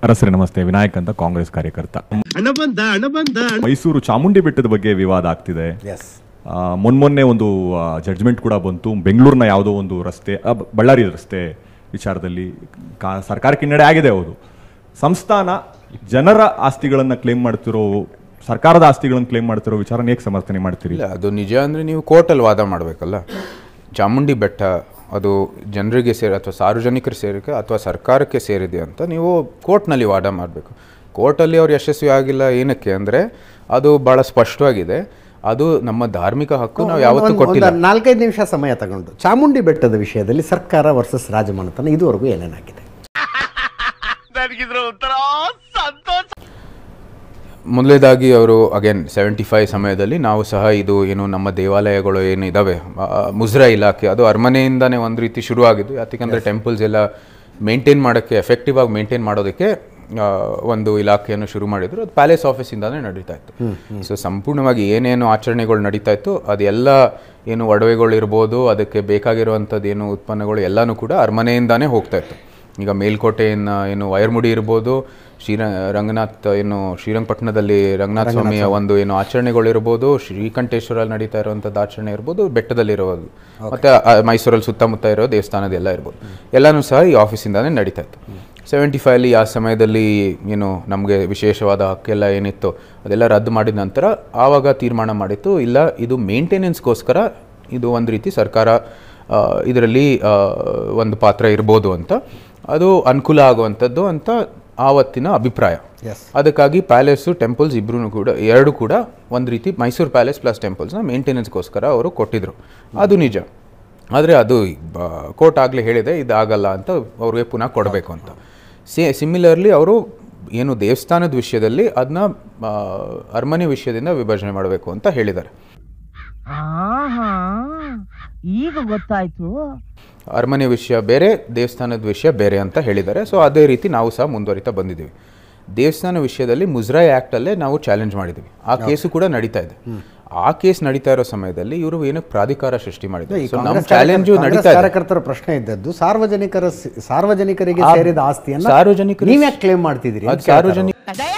ಅರಸರೇ ನಮಸ್ತೆ. ವಿನಾಯಕ್ ಅಂತ, ಕಾಂಗ್ರೆಸ್ ಕಾರ್ಯಕರ್ತ. ಮೈಸೂರು ಚಾಮುಂಡಿ ಬೆಟ್ಟದ ಬಗ್ಗೆ ವಿವಾದ ಆಗ್ತಿದೆ. ಮೊನ್ನೆ ಒಂದು ಜಡ್ಜ್ಮೆಂಟ್ ಕೂಡ ಬಂತು. ಬೆಂಗಳೂರಿನ ಯಾವುದೋ ಒಂದು ರಸ್ತೆ, ಬಳ್ಳಾರಿ ರಸ್ತೆ ವಿಚಾರದಲ್ಲಿ ಸರ್ಕಾರಕ್ಕೆ ಹಿನ್ನಡೆ ಆಗಿದೆ. ಹೌದು, ಸಂಸ್ಥಾನ ಜನರ ಆಸ್ತಿಗಳನ್ನು ಕ್ಲೇಮ್ ಮಾಡ್ತಿರೋ, ಸರ್ಕಾರದ ಆಸ್ತಿಗಳನ್ನು ಕ್ಲೇಮ್ ಮಾಡ್ತಿರೋ ವಿಚಾರ ಹೇಗೆ ಸಮರ್ಥನೆ ಮಾಡ್ತೀರಿ? ಅದು ನಿಜ ಅಂದರೆ ನೀವು ಕೋರ್ಟಲ್ಲಿ ವಾದ ಮಾಡಬೇಕಲ್ಲ. ಚಾಮುಂಡಿ ಬೆಟ್ಟ ಅದು ಜನರಿಗೆ ಅಥವಾ ಸಾರ್ವಜನಿಕರು ಸೇರಿಕೆ ಅಥವಾ ಸರ್ಕಾರಕ್ಕೆ ಸೇರಿದೆ ಅಂತ ನೀವು ಕೋರ್ಟ್ನಲ್ಲಿ ವಾದ ಮಾಡಬೇಕು. ಕೋರ್ಟಲ್ಲಿ ಅವ್ರು ಯಶಸ್ವಿ ಆಗಿಲ್ಲ. ಏನಕ್ಕೆ ಅಂದರೆ ಅದು ಭಾಳ ಸ್ಪಷ್ಟವಾಗಿದೆ, ಅದು ನಮ್ಮ ಧಾರ್ಮಿಕ ಹಕ್ಕು, ನಾವು ಯಾವತ್ತೂ ಕೊಟ್ಟಿಲ್ಲ. 4-5 ನಿಮಿಷ ಸಮಯ ತಗೊಂಡು ಚಾಮುಂಡಿ ಬೆಟ್ಟದ ವಿಷಯದಲ್ಲಿ ಸರ್ಕಾರ ವರ್ಸಸ್ ರಾಜಮನೆತನ ಇದುವರೆಗೂ ಏನೇನಾಗಿದೆ? ಮೊದಲೇದಾಗಿ ಅವರು ಅಗೇನ್ 75 ಸಮಯದಲ್ಲಿ ನಾವು ಸಹ ಇದು ಏನು ನಮ್ಮ ದೇವಾಲಯಗಳು ಏನು ಇದ್ದಾವೆ, ಮುಜರಾ ಇಲಾಖೆ ಅದು ಅರಮನೆಯಿಂದನೇ ಒಂದು ರೀತಿ ಶುರುವಾಗಿದ್ದು. ಯಾಕೆಂದರೆ ಟೆಂಪಲ್ಸ್ ಎಲ್ಲ ಮೇಂಟೈನ್ ಮಾಡೋಕ್ಕೆ, ಎಫೆಕ್ಟಿವ್ ಆಗಿ ಮೇಂಟೈನ್ ಮಾಡೋದಕ್ಕೆ ಒಂದು ಇಲಾಖೆಯನ್ನು ಶುರು ಮಾಡಿದ್ರು. ಅದು ಪ್ಯಾಲೇಸ್ ಆಫೀಸಿಂದಾನೇ ನಡೀತಾ ಇತ್ತು. ಸೊ ಸಂಪೂರ್ಣವಾಗಿ ಏನೇನು ಆಚರಣೆಗಳು ನಡೀತಾ ಇತ್ತು ಅದೆಲ್ಲ ಏನು ಒಡವೆಗಳು ಇರ್ಬೋದು, ಅದಕ್ಕೆ ಬೇಕಾಗಿರುವಂಥದ್ದು ಏನು ಉತ್ಪನ್ನಗಳು ಎಲ್ಲನೂ ಕೂಡ ಅರಮನೆಯಿಂದಾನೇ ಹೋಗ್ತಾ ಇತ್ತು. ಈಗ ಮೇಲ್ಕೋಟೆಯಿಂದ ಏನು ವೈರ್ಮುಡಿ ಇರ್ಬೋದು, ರಂಗನಾಥ್ ಏನು ಶ್ರೀರಂಗಪಟ್ಟಣದಲ್ಲಿ ರಂಗನಾಥ ಸ್ವಾಮಿಯ ಒಂದು ಏನು ಆಚರಣೆಗಳಿರ್ಬೋದು, ಶ್ರೀಕಂಠೇಶ್ವರಲ್ಲಿ ನಡೀತಾ ಇರುವಂಥದ್ದು ಆಚರಣೆ ಇರ್ಬೋದು, ಬೆಟ್ಟದಲ್ಲಿರೋದು ಮತ್ತು ಮೈಸೂರಲ್ಲಿ ಸುತ್ತಮುತ್ತ ಇರೋ ದೇವಸ್ಥಾನದೆಲ್ಲ ಇರ್ಬೋದು, ಎಲ್ಲನೂ ಸಹ ಈ ಆಫೀಸಿಂದಾನೇ ನಡೀತಾ ಇತ್ತು. 75 ಆ ಸಮಯದಲ್ಲಿ ಏನು ನಮಗೆ ವಿಶೇಷವಾದ ಹಕ್ಕೆಲ್ಲ ಏನಿತ್ತು ಅದೆಲ್ಲ ರದ್ದು ಮಾಡಿದ ನಂತರ ಆವಾಗ ತೀರ್ಮಾನ ಮಾಡಿತ್ತು, ಇಲ್ಲ ಇದು ಮೇಂಟೆನೆನ್ಸ್ಗೋಸ್ಕರ ಇದು ಒಂದು ರೀತಿ ಸರ್ಕಾರ ಇದರಲ್ಲಿ ಒಂದು ಪಾತ್ರ ಇರ್ಬೋದು ಅಂತ, ಅದು ಅನುಕೂಲ ಆಗುವಂಥದ್ದು ಅಂತ ಆವತ್ತಿನ ಅಭಿಪ್ರಾಯ. ಅದಕ್ಕಾಗಿ ಪ್ಯಾಲೇಸು ಟೆಂಪಲ್ಸ್ ಎರಡು ಕೂಡ ಒಂದು ರೀತಿ ಮೈಸೂರು ಪ್ಯಾಲೇಸ್ ಪ್ಲಸ್ ಟೆಂಪಲ್ಸ್ನ ಮೇಂಟೆನೆನ್ಸ್ಗೋಸ್ಕರ ಅವರು ಕೊಟ್ಟಿದ್ರು. ಅದು ನಿಜ. ಆದರೆ ಅದು ಕೋರ್ಟ್ ಆಗಲೇ ಹೇಳಿದೆ ಇದಾಗಲ್ಲ ಅಂತ, ಅವ್ರಿಗೆ ಪುನಃ ಕೊಡಬೇಕು ಅಂತ. ಸಿಮಿಲರ್ಲಿ ಅವರು ಏನು ದೇವಸ್ಥಾನದ ವಿಷಯದಲ್ಲಿ ಅದನ್ನ ಅರಮನೆ ವಿಷಯದಿಂದ ವಿಭಜನೆ ಮಾಡಬೇಕು ಅಂತ ಹೇಳಿದ್ದಾರೆ. ಈಗ ಗೊತ್ತಾಯ್ತು. ಅರಮನೆ ವಿಷಯ ಬೇರೆ, ದೇವಸ್ಥಾನದ ವಿಷಯ ಬೇರೆ ಅಂತ ಹೇಳಿದ್ದಾರೆ. ಸೊ ಅದೇ ರೀತಿ ನಾವು ಸಹ ಮುಂದುವರಿತಾ ಬಂದಿದ್ದೀವಿ. ದೇವಸ್ಥಾನ ವಿಷಯದಲ್ಲಿ ಮುಜರಾಯಿ ಆ್ಯಕ್ಟಲ್ಲೇ ನಾವು ಚಾಲೆಂಜ್ ಮಾಡಿದ್ದೀವಿ. ಆ ಕೇಸು ಕೂಡ ನಡೀತಾ ಇದೆ. ಆ ಕೇಸ್ ನಡೀತಾ ಇರೋ ಸಮಯದಲ್ಲಿ ಇವರು ಏನಕ್ಕೆ ಪ್ರಾಧಿಕಾರ ಸೃಷ್ಟಿ ಮಾಡಿದ್ದಾರೆ. ನಮ್ಮ ಚಾಲೆಂಜು ನಡೀತಾ ಇದೆ. ಕಾರ್ಯಕರ್ತರ ಪ್ರಶ್ನೆ ಇದ್ದದ್ದು ಸಾರ್ವಜನಿಕರಿಗೆ ಸೇರಿದ ಆಸ್ತಿಯನ್ನು ಸಾರ್ವಜನಿಕರಿಗೆ ಕ್ಲೇಮ್ ಮಾಡ್ತಿದ್ದೀರಿ. ಸಾರ್ವಜನಿಕರಿಗೆ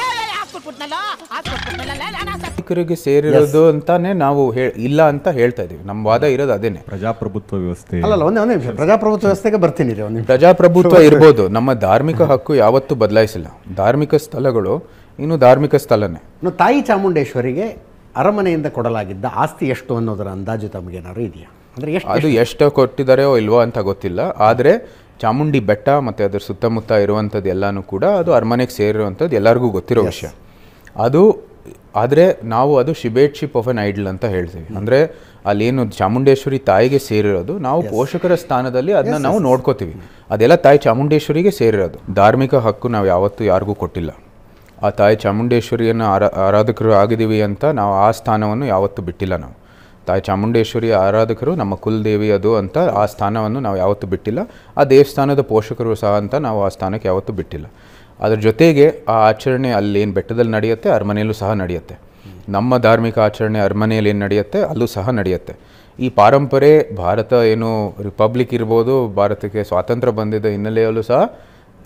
ಸೇರಿರೋದು ಅಂತಾನೆ ನಾವು ಇಲ್ಲ ಅಂತ ಹೇಳ್ತಾ ಇದೀವಿ. ನಮ್ಮ ವಾದ ಇರೋದು ಅದೇನೆ. ಪ್ರಜಾಪ್ರಭುತ್ವ ವ್ಯವಸ್ಥೆ ಅಲ್ಲ, ಒಂದೇ ನಿಮಿಷ ಪ್ರಜಾಪ್ರಭುತ್ವ ವ್ಯವಸ್ಥೆಗೆ ಬರ್ತೀನಿ. ಪ್ರಜಾಪ್ರಭುತ್ವ ಇರ್ಬೋದು, ನಮ್ಮ ಧಾರ್ಮಿಕ ಹಕ್ಕು ಯಾವತ್ತೂ ಬದಲಾಯಿಸಿಲ್ಲ. ಧಾರ್ಮಿಕ ಸ್ಥಳಗಳು ಇನ್ನು ಧಾರ್ಮಿಕ ಸ್ಥಳನೇ. ತಾಯಿ ಚಾಮುಂಡೇಶ್ವರಿಗೆ ಅರಮನೆಯಿಂದ ಕೊಡಲಾಗಿದ್ದ ಆಸ್ತಿ ಎಷ್ಟು ಅನ್ನೋದರ ಅಂದಾಜು ತಮಗೇನಾದ್ರು ಇದೆಯಾ? ಅಂದರೆ ಅದು ಎಷ್ಟು ಕೊಟ್ಟಿದ್ದಾರೋ ಇಲ್ವೋ ಅಂತ ಗೊತ್ತಿಲ್ಲ. ಆದರೆ ಚಾಮುಂಡಿ ಬೆಟ್ಟ ಮತ್ತು ಅದರ ಸುತ್ತಮುತ್ತ ಇರುವಂಥದ್ದು ಎಲ್ಲನೂ ಕೂಡ ಅದು ಅರಮನೆಗೆ ಸೇರಿರುವಂಥದ್ದು ಎಲ್ಲರಿಗೂ ಗೊತ್ತಿರೋ ವಿಷಯ. ಅದು ಆದರೆ ನಾವು ಅದು ಶಿಬೇಟ್ಶಿಪ್ ಆಫ್ ಎನ್ ಐಡಲ್ ಅಂತ ಹೇಳ್ತೀವಿ. ಅಂದರೆ ಅಲ್ಲೇನು ಚಾಮುಂಡೇಶ್ವರಿ ತಾಯಿಗೆ ಸೇರಿರೋದು, ನಾವು ಪೋಷಕರ ಸ್ಥಾನದಲ್ಲಿ ಅದನ್ನ ನಾವು ನೋಡ್ಕೋತೀವಿ. ಅದೆಲ್ಲ ತಾಯಿ ಚಾಮುಂಡೇಶ್ವರಿಗೆ ಸೇರಿರೋದು. ಧಾರ್ಮಿಕ ಹಕ್ಕು ನಾವು ಯಾವತ್ತೂ ಯಾರಿಗೂ ಕೊಟ್ಟಿಲ್ಲ. ಆ ತಾಯಿ ಚಾಮುಂಡೇಶ್ವರಿಯನ್ನು ಆರಾಧಕರು ಆಗಿದ್ದೀವಿ ಅಂತ ನಾವು ಆ ಸ್ಥಾನವನ್ನು ಯಾವತ್ತೂ ಬಿಟ್ಟಿಲ್ಲ. ನಾವು ತಾಯಿ ಚಾಮುಂಡೇಶ್ವರಿ ಆರಾಧಕರು, ನಮ್ಮ ಕುಲದೇವಿ ಅದು ಅಂತ ಆ ಸ್ಥಾನವನ್ನು ನಾವು ಯಾವತ್ತೂ ಬಿಟ್ಟಿಲ್ಲ. ಆ ದೇವಸ್ಥಾನದ ಪೋಷಕರು ಸಹ ಅಂತ ನಾವು ಆ ಸ್ಥಾನಕ್ಕೆ ಯಾವತ್ತೂ ಬಿಟ್ಟಿಲ್ಲ. ಅದ್ರ ಜೊತೆಗೆ ಆ ಆಚರಣೆ ಅಲ್ಲೇನು ಬೆಟ್ಟದಲ್ಲಿ ನಡೆಯುತ್ತೆ, ಅರಮನೆಯಲ್ಲೂ ಸಹ ನಡೆಯುತ್ತೆ. ನಮ್ಮ ಧಾರ್ಮಿಕ ಆಚರಣೆ ಅರಮನೆಯಲ್ಲಿ ಏನು ನಡೆಯುತ್ತೆ ಅಲ್ಲೂ ಸಹ ನಡೆಯುತ್ತೆ. ಈ ಪಾರಂಪರೆ ಭಾರತ ಏನು ರಿಪಬ್ಲಿಕ್ ಇರ್ಬೋದು, ಭಾರತಕ್ಕೆ ಸ್ವಾತಂತ್ರ್ಯ ಬಂದಿದ್ದ ಹಿನ್ನೆಲೆಯಲ್ಲೂ ಸಹ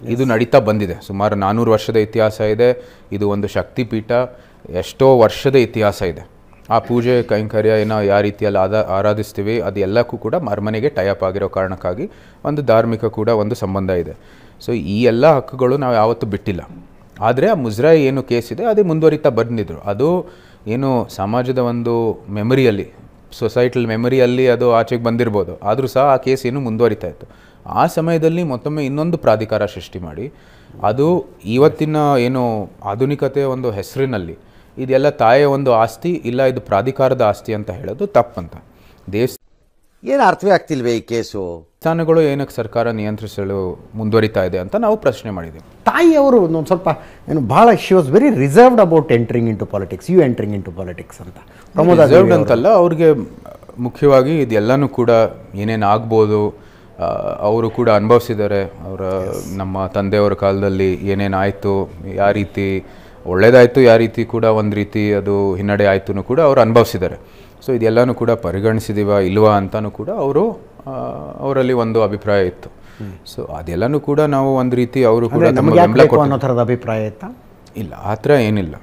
ಇದು ನಡೀತಾ ಬಂದಿದೆ. ಸುಮಾರು 400 ವರ್ಷದ ಇತಿಹಾಸ ಇದೆ. ಇದು ಒಂದು ಶಕ್ತಿಪೀಠ, ಎಷ್ಟೋ ವರ್ಷದ ಇತಿಹಾಸ ಇದೆ. ಆ ಪೂಜೆ ಕೈಂಕರ್ಯ ಏನೋ ಯಾವ ರೀತಿಯಲ್ಲಿ ಆರಾಧಿಸ್ತೀವಿ ಅದೆಲ್ಲಕ್ಕೂ ಕೂಡ ಅರಮನೆಗೆ ಟೈಅಪ್ ಆಗಿರೋ ಕಾರಣಕ್ಕಾಗಿ ಒಂದು ಧಾರ್ಮಿಕ ಕೂಡ ಒಂದು ಸಂಬಂಧ ಇದೆ. ಸೊ ಈ ಎಲ್ಲ ಹಕ್ಕುಗಳು ನಾವು ಯಾವತ್ತೂ ಬಿಟ್ಟಿಲ್ಲ. ಆದರೆ ಆ ಮುಜರಾಯಿ ಏನು ಕೇಸ್ ಇದೆ ಅದೇ ಮುಂದುವರಿತಾ ಬಂದಿದ್ರು. ಅದು ಏನು ಸಮಾಜದ ಒಂದು ಮೆಮರಿಯಲ್ಲಿ, ಸೊಸೈಟಲ್ ಮೆಮರಿಯಲ್ಲಿ ಅದು ಆಚೆಗೆ ಬಂದಿರ್ಬೋದು. ಆದರೂ ಸಹ ಆ ಕೇಸ್ ಏನು ಮುಂದುವರಿತಾ ಇತ್ತು. ಆ ಸಮಯದಲ್ಲಿ ಮತ್ತೊಮ್ಮೆ ಇನ್ನೊಂದು ಪ್ರಾಧಿಕಾರ ಸೃಷ್ಟಿ ಮಾಡಿ ಅದು ಇವತ್ತಿನ ಏನು ಆಧುನಿಕತೆಯ ಒಂದು ಹೆಸರಿನಲ್ಲಿ ಇದೆಲ್ಲ ತಾಯಿಯ ಒಂದು ಆಸ್ತಿ, ಇಲ್ಲ ಇದು ಪ್ರಾಧಿಕಾರದ ಆಸ್ತಿ ಅಂತ ಹೇಳೋದು ತಪ್ಪಂತ. ಏನು ಅರ್ಥವೇ ಆಗ್ತಿಲ್ವೇ ಈ ಕೇಸು? ಸ್ಥಾನಗಳು ಏನಕ್ಕೆ ಸರ್ಕಾರ ನಿಯಂತ್ರಿಸಲು ಮುಂದುವರಿತಾ ಇದೆ ಅಂತ ನಾವು ಪ್ರಶ್ನೆ ಮಾಡಿದ್ದೀವಿ. ತಾಯಿಯವರು ಒಂದು ಸ್ವಲ್ಪ ಏನು ಭಾಳ she was very reserved about entering into politics, you entering into politics ಅಂತ. ರಿಸರ್ವ್ಡ್ ಅಂತಲ್ಲ, ಅವ್ರಿಗೆ ಮುಖ್ಯವಾಗಿ ಇದೆಲ್ಲನೂ ಕೂಡ ಏನೇನು ಆಗ್ಬೋದು ಅವರು ಕೂಡ ಅನುಭವಿಸಿದ್ದಾರೆ. ಅವರ ನಮ್ಮ ತಂದೆಯವರ ಕಾಲದಲ್ಲಿ ಏನೇನಾಯಿತು, ಯಾವ ರೀತಿ ಒಳ್ಳೇದಾಯಿತು, ಯಾವ ರೀತಿ ಕೂಡ ಒಂದು ರೀತಿ ಅದು ಹಿನ್ನಡೆ ಆಯಿತು ಕೂಡ ಅವರು ಅನುಭವಿಸಿದ್ದಾರೆ. ಸೊ ಇದೆಲ್ಲನೂ ಕೂಡ ಪರಿಗಣಿಸಿದೀವ ಇಲ್ವಾ ಅಂತಲೂ ಕೂಡ ಅವರಲ್ಲಿ ಒಂದು ಅಭಿಪ್ರಾಯ ಇತ್ತು. ಸೊ ಅದೆಲ್ಲನೂ ಕೂಡ ನಾವು ಒಂದು ರೀತಿ ಅವರು ಕೂಡ ಅಂದರೆ ತಮ್ಮ ನಮಗೆ ಯಾಕೆ ಬೆಂಬಲ ಬೇಕು ಅನ್ನೋ ಥರದ ಅಭಿಪ್ರಾಯ ಇತ್ತಾ? ಇಲ್ಲ, ಆ ಥರ ಏನಿಲ್ಲ.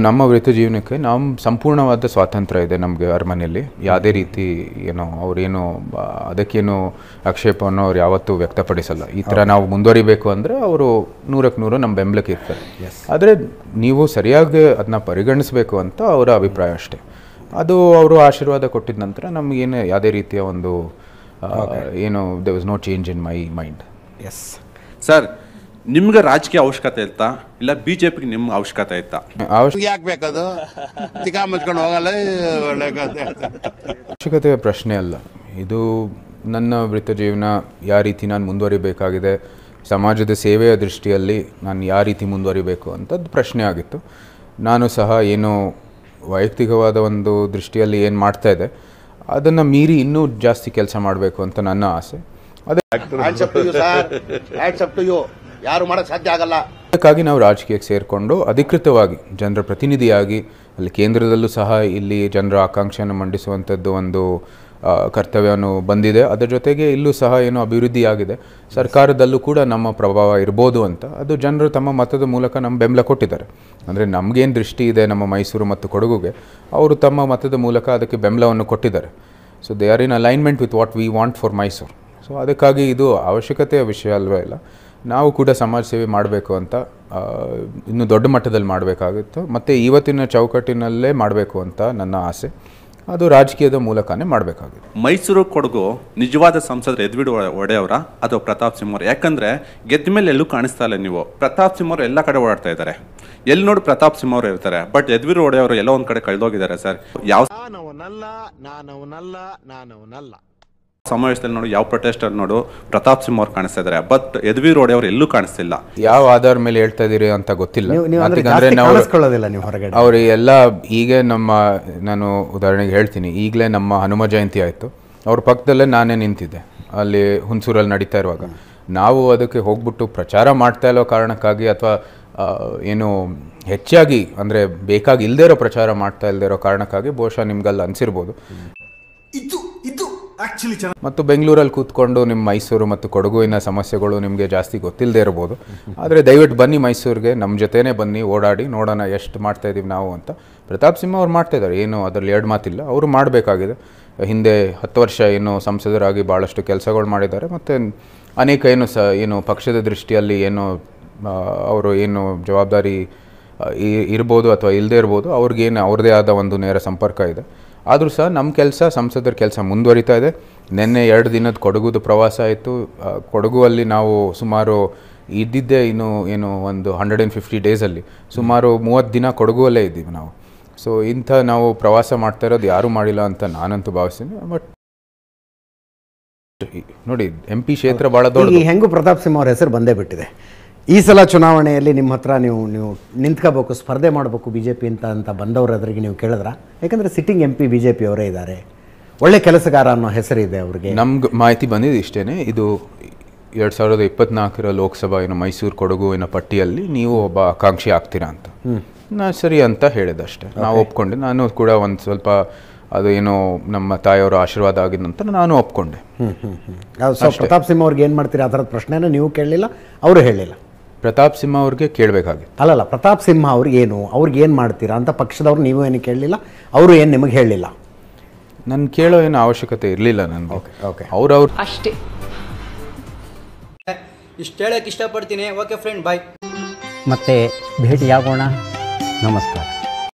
ನಮ್ಮ ವೃತ್ತಿ ಜೀವನಕ್ಕೆ ಸಂಪೂರ್ಣವಾದ ಸ್ವಾತಂತ್ರ್ಯ ಇದೆ ನಮಗೆ ಅರಮನೆಯಲ್ಲಿ. ಯಾವುದೇ ರೀತಿ ಅವರೇನು ಅದಕ್ಕೇನು ಆಕ್ಷೇಪವನ್ನು ಅವ್ರು ಯಾವತ್ತೂ ವ್ಯಕ್ತಪಡಿಸಲ್ಲ. ಈ ಥರ ನಾವು ಮುಂದುವರಿಬೇಕು ಅಂದರೆ ಅವರು 100% 100 ನಮ್ಮ ಬೆಂಬಲಕ್ಕೆ ಇರ್ತಾರೆ. ಆದರೆ ನೀವು ಸರಿಯಾಗಿ ಅದನ್ನ ಪರಿಗಣಿಸಬೇಕು ಅಂತ ಅವರ ಅಭಿಪ್ರಾಯ ಅಷ್ಟೇ. ಅದು ಅವರು ಆಶೀರ್ವಾದ ಕೊಟ್ಟಿದ ನಂತರ ನಮಗೇನು ಯಾವುದೇ ರೀತಿಯ ಒಂದು there was no change in my mind. Yes sir, ನಿಮ್ಗೆ ರಾಜಕೀಯ ಅವಶ್ಯಕತೆ ಇತ್ತಾ ಇಲ್ಲ ಬಿಜೆಪಿಗೆ ನಿಮ್ಮ ಅವಶ್ಯಕತೆ ಇತ್ತಾ? ಯಾಕೆ ಬೇಕದು ತಿಕ್ಕ ಮುಚ್ಕೊಂಡು ಹೋಗಲ್ಲ. ಅವಶ್ಯಕತೆಯ ಪ್ರಶ್ನೆ ಅಲ್ಲ ಇದು. ನನ್ನ ವೃತ್ತಿ ಜೀವನ ಯಾವ ರೀತಿ ನಾನು ಮುಂದುವರಿಬೇಕಾಗಿದೆ, ಸಮಾಜದ ಸೇವೆಯ ದೃಷ್ಟಿಯಲ್ಲಿ ನಾನು ಯಾವ ರೀತಿ ಮುಂದುವರಿಬೇಕು ಅಂಥದ್ದು ಪ್ರಶ್ನೆ ಆಗಿತ್ತು. ನಾನು ಸಹ ಏನು ವೈಯಕ್ತಿಕವಾದ ಒಂದು ದೃಷ್ಟಿಯಲ್ಲಿ ಏನು ಮಾಡ್ತಾ ಇದೆ ಅದನ್ನು ಮೀರಿ ಇನ್ನೂ ಜಾಸ್ತಿ ಕೆಲಸ ಮಾಡಬೇಕು ಅಂತ ನನ್ನ ಆಸೆ. ಯಾರು ಮಾಡಕ್ ಸಾಧ್ಯ ಆಗಲ್ಲ. ಅದಕ್ಕಾಗಿ ನಾವು ರಾಜಕೀಯಕ್ಕೆ ಸೇರಿಕೊಂಡು ಅಧಿಕೃತವಾಗಿ ಜನರ ಪ್ರತಿನಿಧಿಯಾಗಿ ಅಲ್ಲಿ ಕೇಂದ್ರದಲ್ಲೂ ಸಹ ಇಲ್ಲಿ ಜನರ ಆಕಾಂಕ್ಷೆಯನ್ನು ಮಂಡಿಸುವಂಥದ್ದು ಒಂದು ಕರ್ತವ್ಯವನ್ನು ಬಂದಿದೆ. ಅದರ ಜೊತೆಗೆ ಇಲ್ಲೂ ಸಹ ಏನೋ ಅಭಿವೃದ್ಧಿಯಾಗಿದೆ. ಸರ್ಕಾರದಲ್ಲೂ ಕೂಡ ನಮ್ಮ ಪ್ರಭಾವ ಇರ್ಬೋದು ಅಂತ ಅದು ಜನರು ತಮ್ಮ ಮತದ ಮೂಲಕ ನಮ್ಮ ಬೆಂಬಲ ಕೊಟ್ಟಿದ್ದಾರೆ. ಅಂದರೆ ನಮಗೇನು ದೃಷ್ಟಿ ಇದೆ ನಮ್ಮ ಮೈಸೂರು ಮತ್ತು ಕೊಡಗುಗೆ, ಅವರು ತಮ್ಮ ಮತದ ಮೂಲಕ ಅದಕ್ಕೆ ಬೆಂಬಲವನ್ನು ಕೊಟ್ಟಿದ್ದಾರೆ. So they are in alignment with what we want for Mysuru. So ಅದಕ್ಕಾಗಿ ಇದು ಅವಶ್ಯಕತೆಯ ವಿಷಯ ಅಲ್ವೇ ಇಲ್ಲ. ನಾವು ಕೂಡ ಸಮಾಜ ಸೇವೆ ಮಾಡಬೇಕು ಅಂತ ಇನ್ನೂ ದೊಡ್ಡ ಮಟ್ಟದಲ್ಲಿ ಮಾಡಬೇಕಾಗಿತ್ತು ಮತ್ತು ಇವತ್ತಿನ ಚೌಕಟ್ಟಿನಲ್ಲೇ ಮಾಡಬೇಕು ಅಂತ ನನ್ನ ಆಸೆ. ಅದು ರಾಜಕೀಯದ ಮೂಲಕನೇ ಮಾಡಬೇಕಾಗಿದೆ. ಮೈಸೂರು ಕೊಡಗು ನಿಜವಾದ ಸಂಸದರು ಯದುವೀರ್ ಒಡೆಯವರ ಅಥವಾ ಪ್ರತಾಪ್ ಸಿಂಹ ಅವರು? ಯಾಕಂದ್ರೆ ಗೆದ್ದ ಮೇಲೆ ಎಲ್ಲೂ ಕಾಣಿಸ್ತಾ ಇಲ್ಲ ನೀವು. ಪ್ರತಾಪ್ ಸಿಂಹ ಅವರು ಎಲ್ಲ ಕಡೆ ಓಡಾಡ್ತಾ ಇದ್ದಾರೆ. ಎಲ್ಲಿ ನೋಡಿ ಪ್ರತಾಪ್ ಸಿಂಹ ಅವರು ಇರ್ತಾರೆ, ಬಟ್ ಯದುವೀರ್ ಒಡೆಯವರು ಎಲ್ಲೋ ಒಂದ್ ಕಡೆ ಕಳೆದೋಗಿದ್ದಾರೆ ಸರ್. ಯಾವ ಸಮಾವೇಶದಲ್ಲಿ ನೋಡು, ಯಾವ ಪ್ರೊಟೆಸ್ಟರ್ ನೋಡು ಪ್ರತಾಪ್ ಸಿಂಹ ಅವ್ರು ಕಾಣಿಸ್ತಾ ಇದ್ದಾರೆ, ಬಟ್ ಯದುವೀರ್ ಒಡೆಯವರು ಎಲ್ಲೂ ಕಾಣಿಸ್ತಿಲ್ಲ. ಯಾವ ಆಧಾರ ಮೇಲೆ ಹೇಳ್ತಾ ಇದೀರಿ ಅಂತ ಗೊತ್ತಿಲ್ಲ. ಅವ್ರು ಎಲ್ಲ ಈಗ ನಾನು ಉದಾಹರಣೆಗೆ ಹೇಳ್ತೀನಿ, ಈಗಲೇ ನಮ್ಮ ಹನುಮ ಜಯಂತಿ ಆಯಿತು, ಅವ್ರ ಪಕ್ಕದಲ್ಲೇ ನಾನೇ ನಿಂತಿದ್ದೆ ಅಲ್ಲಿ ಹುಣಸೂರಲ್ಲಿ ನಡೀತಾ ಇರುವಾಗ. ನಾವು ಅದಕ್ಕೆ ಹೋಗ್ಬಿಟ್ಟು ಪ್ರಚಾರ ಮಾಡ್ತಾ ಇಲ್ಲೋ ಕಾರಣಕ್ಕಾಗಿ ಅಥವಾ ಏನು ಹೆಚ್ಚಾಗಿ ಅಂದರೆ ಬೇಕಾಗಿ ಇಲ್ಲದೇ ಇರೋ ಪ್ರಚಾರ ಮಾಡ್ತಾ ಇಲ್ಲದೇ ಇರೋ ಕಾರಣಕ್ಕಾಗಿ ಬಹುಶಃ ನಿಮ್ಗಲ್ಲಿ ಅನಿಸಿರ್ಬೋದು. ಮತ್ತು ಬೆಂಗಳೂರಲ್ಲಿ ಕೂತ್ಕೊಂಡು ನಿಮ್ಮ ಮೈಸೂರು ಮತ್ತು ಕೊಡಗುವಿನ ಸಮಸ್ಯೆಗಳು ನಿಮಗೆ ಜಾಸ್ತಿ ಗೊತ್ತಿಲ್ಲದೆ ಇರ್ಬೋದು. ಆದರೆ ದಯವಿಟ್ಟು ಬನ್ನಿ ಮೈಸೂರಿಗೆ, ನಮ್ಮ ಜೊತೆನೇ ಬನ್ನಿ, ಓಡಾಡಿ ನೋಡೋಣ ಎಷ್ಟು ಮಾಡ್ತಾ ಇದ್ದೀವಿ ನಾವು ಅಂತ. ಪ್ರತಾಪ್ ಸಿಂಹ ಅವ್ರು ಮಾಡ್ತಾ ಇದ್ದಾರೆ, ಏನು ಅದರಲ್ಲಿ ಎರಡು ಮಾತಿಲ್ಲ. ಅವರು ಮಾಡಬೇಕಾಗಿದೆ. ಹಿಂದೆ 10 ವರ್ಷ ಏನು ಸಂಸದರಾಗಿ ಭಾಳಷ್ಟು ಕೆಲಸಗಳು ಮಾಡಿದ್ದಾರೆ ಮತ್ತು ಅನೇಕ ಏನು ಪಕ್ಷದ ದೃಷ್ಟಿಯಲ್ಲಿ ಏನು ಅವರು ಏನು ಜವಾಬ್ದಾರಿ ಇರ್ಬೋದು ಅಥವಾ ಇಲ್ಲದೇ ಇರ್ಬೋದು, ಅವ್ರಿಗೇನು ಅವ್ರದ್ದೇ ಆದ ಒಂದು ನೇರ ಸಂಪರ್ಕ ಇದೆ. ಆದರೂ ಸಹ ನಮ್ಮ ಕೆಲಸ, ಸಂಸದರ ಕೆಲಸ ಮುಂದುವರಿತಾ ಇದೆ. ನಿನ್ನೆ 2 ದಿನದ ಕೊಡಗುದು ಪ್ರವಾಸ ಆಯಿತು. ಕೊಡಗುವಲ್ಲಿ ನಾವು ಸುಮಾರು ಇದ್ದಿದ್ದೇ ಏನು ಒಂದು 150 ಡೇಸಲ್ಲಿ ಸುಮಾರು 30 ದಿನ ಕೊಡಗುವಲ್ಲೇ ಇದ್ದೀವಿ ನಾವು. ಸೊ ನಾವು ಪ್ರವಾಸ ಮಾಡ್ತಾ ಇರೋದು ಯಾರೂ ಮಾಡಿಲ್ಲ ಅಂತ ನಾನಂತೂ ಭಾವಿಸ್ತೀನಿ. ಬಟ್ ನೋಡಿ, MP ಕ್ಷೇತ್ರ ಭಾಳ ದೊಡ್ಡ. ಹೆಂಗೂ ಪ್ರತಾಪ್ ಸಿಂಹ ಅವ್ರ ಹೆಸರು ಬಂದೇ ಬಿಟ್ಟಿದೆ. ಈ ಸಲ ಚುನಾವಣೆಯಲ್ಲಿ ನಿಮ್ಮ ಹತ್ರ ನೀವು ನಿಂತ್ಕೋಬೇಕು, ಸ್ಪರ್ಧೆ ಮಾಡಬೇಕು BJP ಅಂತ ಬಂದವ್ರ ಎದುರಿಗೆ ನೀವು ಕೇಳಿದ್ರ? ಯಾಕಂದರೆ ಸಿಟ್ಟಿಂಗ್ MP BJP ಅವರೇ ಇದ್ದಾರೆ, ಒಳ್ಳೆ ಕೆಲಸಗಾರ ಅನ್ನೋ ಹೆಸರಿದೆ ಅವ್ರಿಗೆ. ನಮ್ಗೆ ಮಾಹಿತಿ ಬಂದಿದ್ದು ಇಷ್ಟೇ, ಇದು 2024 ಲೋಕಸಭಾ ಮೈಸೂರು ಕೊಡಗುವಿನ ಪಟ್ಟಿಯಲ್ಲಿ ನೀವು ಒಬ್ಬ ಆಕಾಂಕ್ಷಿ ಆಗ್ತೀರಾ ಅಂತ. ನಾನು ಸರಿ ಅಂತ ಹೇಳಿದೆ ಅಷ್ಟೇ. ನಾವು ಒಪ್ಕೊಂಡೆ. ನಾನು ಕೂಡ ಒಂದು ಸ್ವಲ್ಪ ಅದು ನಮ್ಮ ತಾಯಿಯವರ ಆಶೀರ್ವಾದ ಆಗಿದ ನಂತರ ನಾನು ಒಪ್ಕೊಂಡೆ. ಪ್ರತಾಪ್ ಸಿಂಹ ಅವ್ರಿಗೆ ಏನು ಮಾಡ್ತೀರಾ ಆ ಥರದ ಪ್ರಶ್ನೆನ ನೀವು ಕೇಳಲಿಲ್ಲ, ಅವರು ಹೇಳಿಲ್ಲ? ಪ್ರತಾಪ್ ಸಿಂಹ ಅವ್ರಿಗೆ ಕೇಳಬೇಕಾಗಿತ್ತು. ಅಲ್ಲಲ್ಲ, ಪ್ರತಾಪ್ ಸಿಂಹ ಅವ್ರಿಗೆ ಏನು ಮಾಡ್ತೀರಾ ಅಂತ ಪಕ್ಷದವ್ರು ನೀವು ಏನು ಕೇಳಲಿಲ್ಲ, ಅವರು ಏನು ನಿಮಗೆ ಹೇಳಲಿಲ್ಲ? ನನ್ನ ಕೇಳೋ ಏನು ಅವಶ್ಯಕತೆ ಇರಲಿಲ್ಲ ನನಗೆ. ಓಕೆ, ಅವ್ರು ಅಷ್ಟೇ ಇಷ್ಟು ಹೇಳಕ್ಕೆ ಇಷ್ಟಪಡ್ತೀನಿ. ಓಕೆ ಫ್ರೆಂಡ್, ಬಾಯ್. ಮತ್ತೆ ಭೇಟಿಯಾಗೋಣ. ನಮಸ್ಕಾರ.